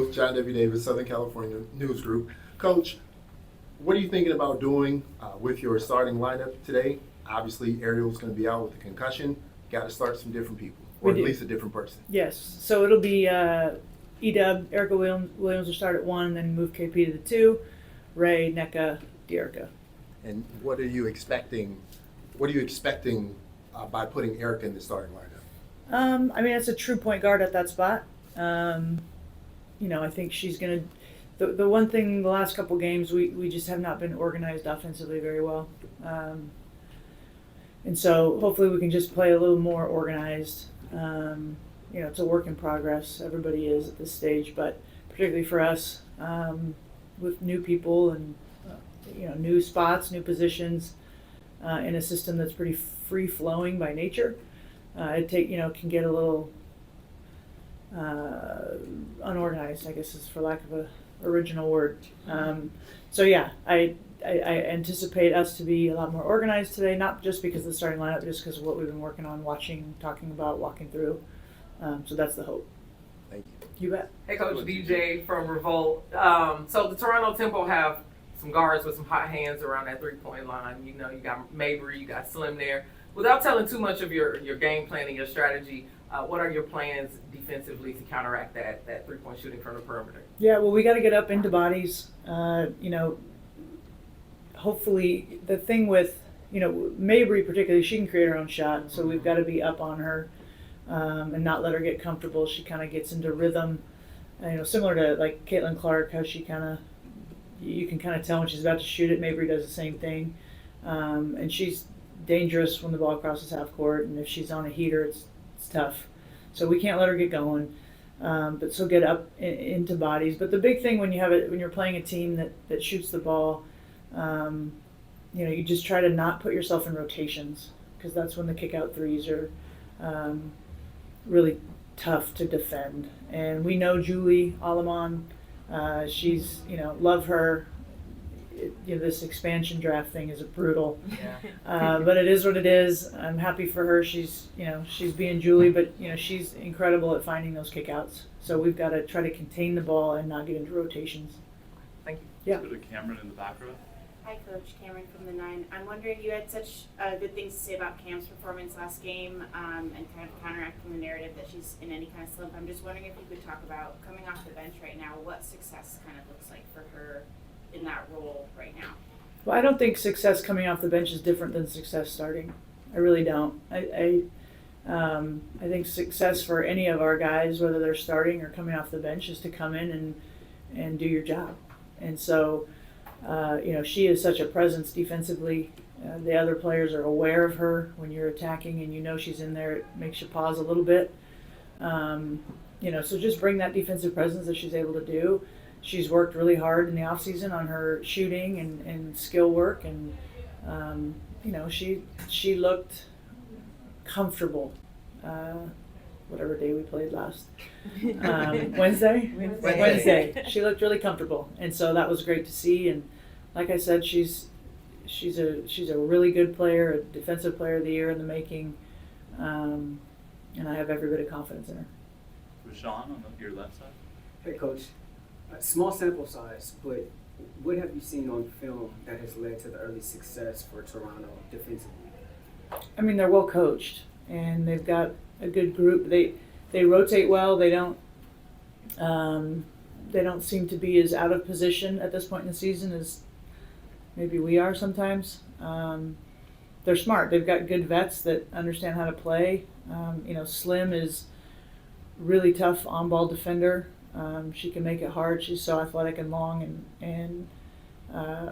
Coach John W. Davis, Southern California News Group. Coach, what are you thinking about doing with your starting lineup today? Obviously, Ariel's going to be out with a concussion. Got to start some different people, or at least a different person. Yes. So it'll be Edub, Erica Williams will start at 1, then move KP to the 2, Ray, NECA, Dearica. And what are you expecting? What are you expecting by putting Erica in the starting lineup? I mean, it's a true point guard at that spot. I think she's going to. The one thing the last couple games, we just have not been organized offensively very well. And so hopefully we can just play a little more organized. It's a work in progress. Everybody is at this stage, but particularly for us, with new people and new spots, new positions, in a system that's pretty free flowing by nature, can get a little unorganized, I guess is for lack of a original word. I anticipate us to be a lot more organized today, not just because of the starting lineup, but just because of what we've been working on, watching, talking about, walking through. So that's the hope. Thank you. You bet. Hey, Coach DJ from Revolt. So the Toronto Tempo have some guards with some hot hands around that three-point line. You got Mabry, you got Slim there. Without telling too much of your game plan and your strategy, what are your plans defensively to counteract that three-point shooting from the perimeter? Yeah, well, we got to get up into bodies. Hopefully the thing with, Mabry particularly, she can create her own shot, so we've got to be up on her and not let her get comfortable. She kind of gets into rhythm, similar to like Caitlin Clark, how she you can kind of tell when she's about to shoot it. Mabry does the same thing, and she's dangerous when the ball crosses half court, and if she's on a heater, it's tough. So we can't let her get going. But so get up into bodies. But the big thing when you're playing a team that shoots the ball, you just try to not put yourself in rotations, because that's when the kick out threes are really tough to defend. And we know Julie Alamon, she's, love her. This expansion draft thing is brutal. Yeah. But it is what it is. I'm happy for her. She's being Julie, but she's incredible at finding those kickouts. So we've got to try to contain the ball and not get into rotations. Thank you. Yeah. Let's go to Cameron in the back row. Hi, Coach. Cameron from the 9. I'm wondering, you had such good things to say about Cam's performance last game, and kind of counteracting the narrative that she's in any kind of slump. I'm just wondering if you could talk about, coming off the bench right now, what success kind of looks like for her in that role right now. Well, I don't think success coming off the bench is different than success starting. I really don't. I think success for any of our guys, whether they're starting or coming off the bench, is to come in and do your job. And so, she is such a presence defensively. The other players are aware of her when you're attacking, and she's in there. It makes you pause a little bit. So just bring that defensive presence that she's able to do. She's worked really hard in the off season on her shooting and skill work, and she looked comfortable. Whatever day we played last, Wednesday. She looked really comfortable, and so that was great to see. And like I said, she's a really good player, a defensive player of the year in the making, and I have every bit of confidence in her. Rashawn on your left side. Hey, Coach. Small sample size, but what have you seen on film that has led to the early success for Toronto defensively? I mean, they're well coached, and they've got a good group. They rotate well. They don't seem to be as out of position at this point in the season as maybe we are sometimes. They're smart. They've got good vets that understand how to play. Slim is really tough on-ball defender. She can make it hard. She's so athletic and long and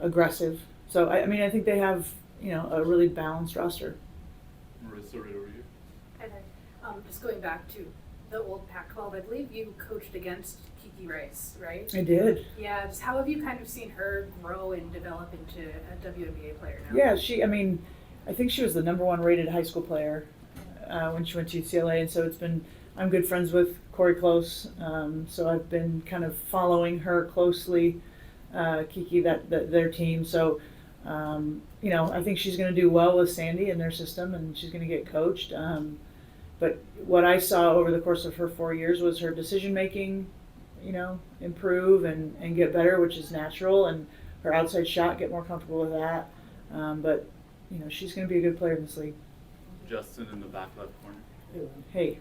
aggressive. So I think they have a really balanced roster. Marissa, right over here. Hi there. Just going back to the old Pac-12, I believe you coached against Kiki Rice, right? I did. Yeah. Just how have you kind of seen her grow and develop into a WNBA player now? Yeah, I think she was the number 1 rated high school player when she went to UCLA, and so I'm good friends with Corey Close, so I've been kind of following her closely, Kiki, their team. So, I think she's going to do well with Sandy and their system, and she's going to get coached. But what I saw over the course of her 4 years was her decision making improve and get better, which is natural, and her outside shot, get more comfortable with that. But she's going to be a good player in this league. Justin in the back left corner. Hey,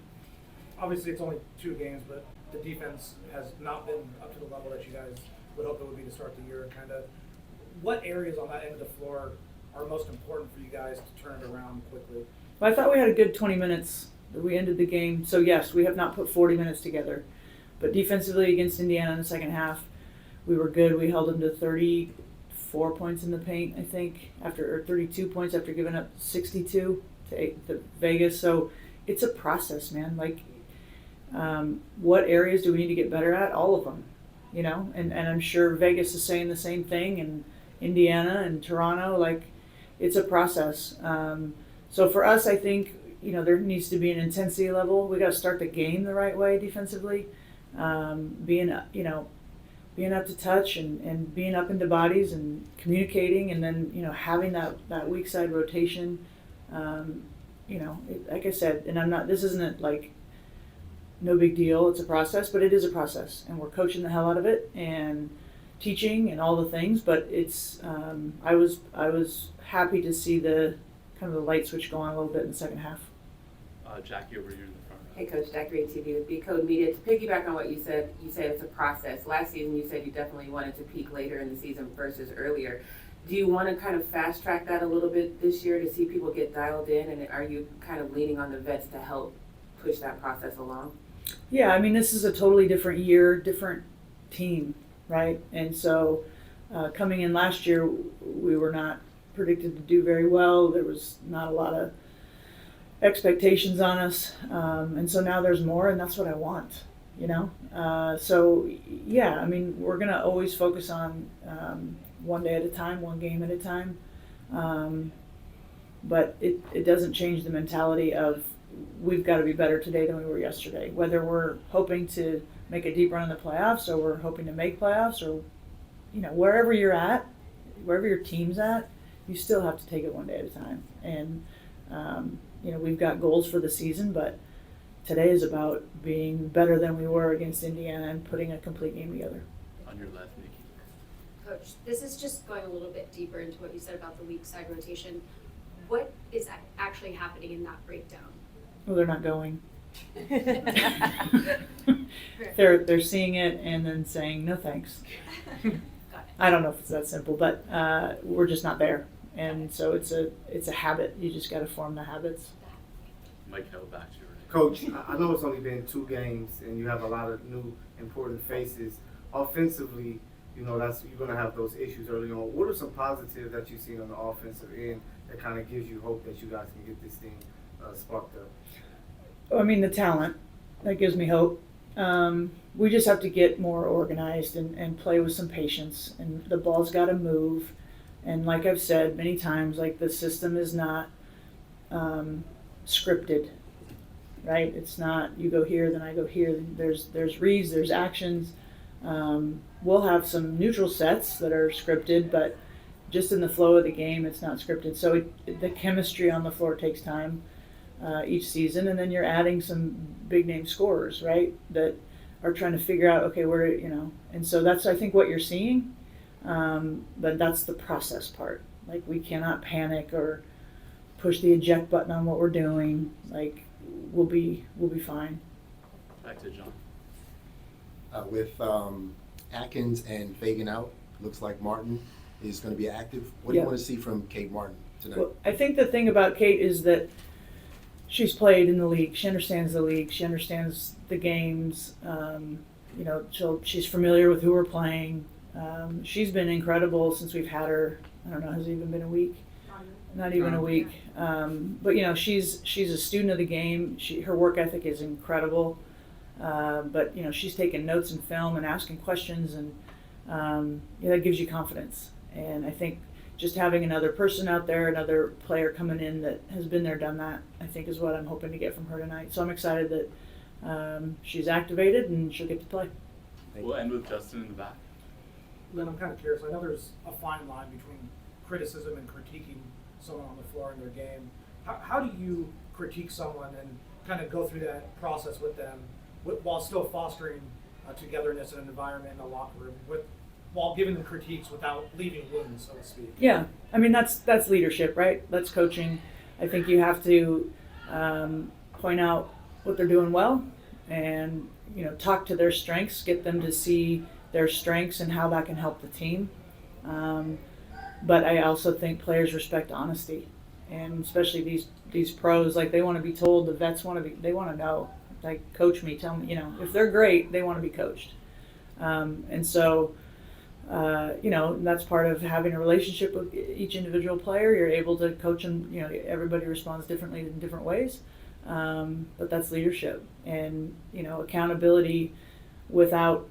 Obviously, it's only 2 games, but the defense has not been up to the level that you guys would hope it would be to start the year. Kind of, what areas on that end of the floor are most important for you guys to turn it around quickly? well, I thought we had a good 20 minutes that we ended the game. So yes, we have not put 40 minutes together, but defensively against Indiana in the second half, we were good. We held them to 34 points in the paint, I think, or 32 points after giving up 62 to Vegas. So it's a process, man. Like, what areas do we need to get better at? All of them, and I'm sure Vegas is saying the same thing, and Indiana and Toronto. Like, it's a process. So for us, I think, there needs to be an intensity level. We got to start the game the right way defensively, being up to touch and being up into bodies and communicating, and then, having that weak side rotation. Like I said, and this isn't like no big deal. It's a process, but it is a process, and we're coaching the hell out of it and teaching and all the things. But it's, I was happy to see the kind of the light switch go on a little bit in the second half. Jackie over here in the front row. Hey Coach, Jackie TV with B Code Media. To piggyback on what you said it's a process. Last season you said you definitely wanted to peak later in the season versus earlier. Do you want to kind of fast track that a little bit this year to see people get dialed in, and are you kind of leaning on the vets to help push that process along? Yeah, I mean, this is a totally different year, different team, right? And so coming in last year, we were not predicted to do very well. There was not a lot of expectations on us. And so now there's more, and that's what I want, So, yeah, I mean, we're going to always focus on one day at a time, one game at a time. But it doesn't change the mentality of we've got to be better today than we were yesterday. Whether we're hoping to make a deep run in the playoffs, or we're hoping to make playoffs, or wherever you're at, wherever your team's at, you still have to take it one day at a time. And we've got goals for the season, but today is about being better than we were against Indiana and putting a complete game together. On your left, Nikki. Coach, this is just going a little bit deeper into what you said about the weak side rotation. What is actually happening in that breakdown? Well, they're not going. They're seeing it and then saying no thanks. Got it. I don't know if it's that simple, but we're just not there, and so it's a habit. You just got to form the habits. Mike Hill back to you. Coach, I know it's only been 2 games and you have a lot of new important faces. Offensively, you're going to have those issues early on. What are some positives that you see on the offensive end that kind of gives you hope that you guys can get this thing sparked up? I mean, the talent, that gives me hope. We just have to get more organized and play with some patience, and the ball's got to move. And like I've said many times, like, the system is not scripted, right? It's not you go here, then I go here. There's reads, there's actions. We'll have some neutral sets that are scripted, but just in the flow of the game, it's not scripted. So the chemistry on the floor takes time each season, and then you're adding some big name scorers, right, that are trying to figure out, okay, where, and so that's, I think, what you're seeing. But that's the process part. Like, we cannot panic or push the eject button on what we're doing. Like, we'll be fine. Back to John. With Atkins and Fagan out, looks like Martin is going to be active. What do you want to see from Kate Martin tonight? Well, I think the thing about Kate is that she's played in the league. She understands the league. She understands the games. So she's familiar with who we're playing. She's been incredible since we've had her. I don't know, has it even been a week? Not even a week. But she's a student of the game. Her work ethic is incredible. But she's taking notes and film and asking questions, and that gives you confidence. And I think just having another person out there, another player coming in that has been there, done that, I think is what I'm hoping to get from her tonight. So I'm excited that she's activated and she'll get to play. We'll end with Justin in the back. Lynn, I'm kind of curious. I know there's a fine line between criticism and critiquing someone on the floor in their game. How do you critique someone and kind of go through that process with them while still fostering togetherness in an environment in a locker room while giving them critiques without leaving wounds, so to speak. Yeah, I mean that's leadership, right? That's coaching. I think you have to point out what they're doing well, and talk to their strengths, get them to see their strengths and how that can help the team. But I also think players respect honesty, and especially these pros, like they want to be told. The vets they want to know, like, coach me, tell me, if they're great, they want to be coached. And so, that's part of having a relationship with each individual player. You're able to coach them. Everybody responds differently in different ways, but that's leadership. And accountability without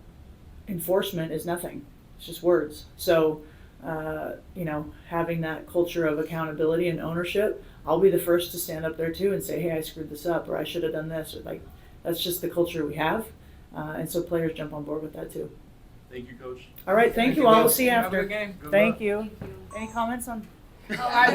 enforcement is nothing. It's just words. So, having that culture of accountability and ownership, I'll be the first to stand up there too and say, hey, I screwed this up, or I should have done this, or like, that's just the culture we have. And so players jump on board with that too. Thank you, Coach. All right, thank you all. We'll see you Have a after. good game. Thank you. Any comments on? Oh, I